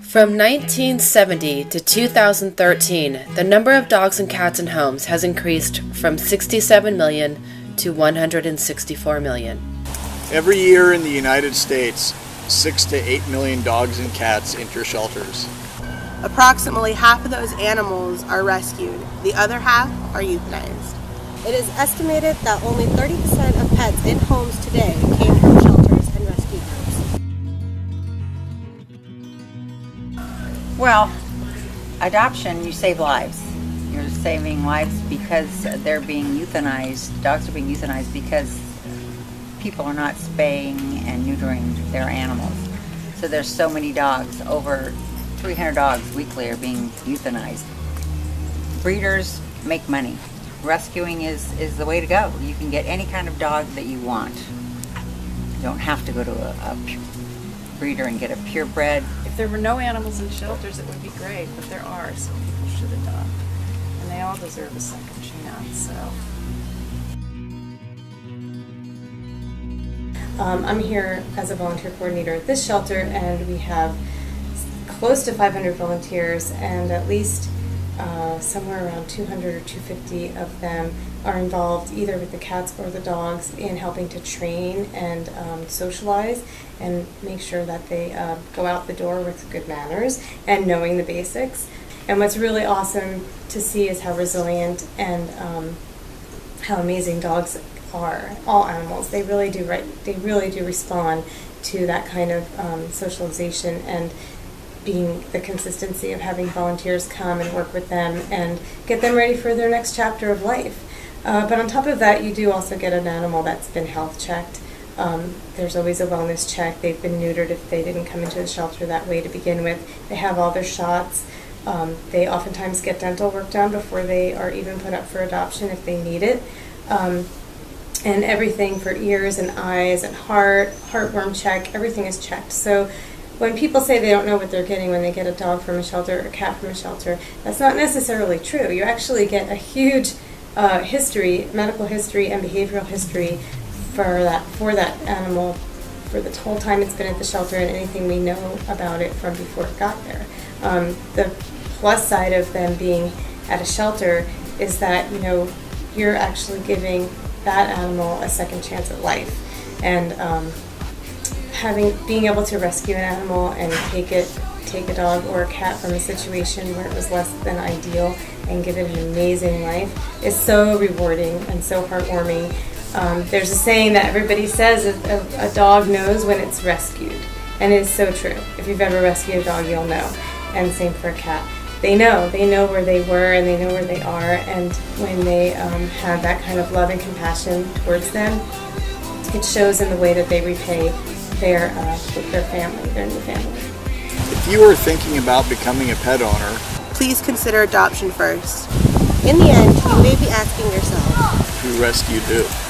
From 1970 to 2013, the number of dogs and cats in homes has increased from 67 million to 164 million. Every year in the United States, 6 to 8 million dogs and cats enter shelters. Approximately half of those animals are rescued. The other half are euthanized. It is estimated that only 30% of pets in homes today came from shelters and rescue groups. Well, adoption, you save lives. You're saving lives because they're being euthanized. Dogs are being euthanized because people are not spaying and neutering their animals. So there's so many dogs, over 300 dogs weekly are being euthanized. Breeders make money. Rescuing is the way to go. You can get any kind of dog that you want. You don't have to go to a breeder and get a purebred. If there were no animals in shelters, it would be great, but there are, so people should adopt. And they all deserve a second chance, so. I'm here as a volunteer coordinator at this shelter, and we have close to 500 volunteers, and at least somewhere around 200 or 250 of them are involved either with the cats or the dogs in helping to train and socialize and make sure that they go out the door with good manners and knowing the basics. And what's really awesome to see is how resilient and how amazing dogs are. All animals, they really do respond to that kind of socialization, and being the consistency of having volunteers come and work with them and get them ready for their next chapter of life. But on top of that, you do also get an animal that's been health checked. There's always a wellness check. They've been neutered if they didn't come into the shelter that way to begin with. They have all their shots. They oftentimes get dental work done before they are even put up for adoption if they need it. And everything for ears and eyes and heartworm check, everything is checked. So when people say they don't know what they're getting when they get a dog from a shelter or a cat from a shelter, that's not necessarily true. You actually get a huge history, medical history and behavioral history for that animal for the whole time it's been at the shelter and anything we know about it from before it got there. The plus side of them being at a shelter is that, you're actually giving that animal a second chance at life. And being able to rescue an animal and take a dog or a cat from a situation where it was less than ideal and give it an amazing life is so rewarding and so heartwarming. There's a saying that everybody says a dog knows when it's rescued, and it's so true. If you've ever rescued a dog, you'll know. And same for a cat. They know where they were and they know where they are, and when they have that kind of love and compassion towards them, it shows in the way that they repay their family, their new family. If you are thinking about becoming a pet owner, Please consider adoption first. In the end, you may be asking yourself, who rescued who?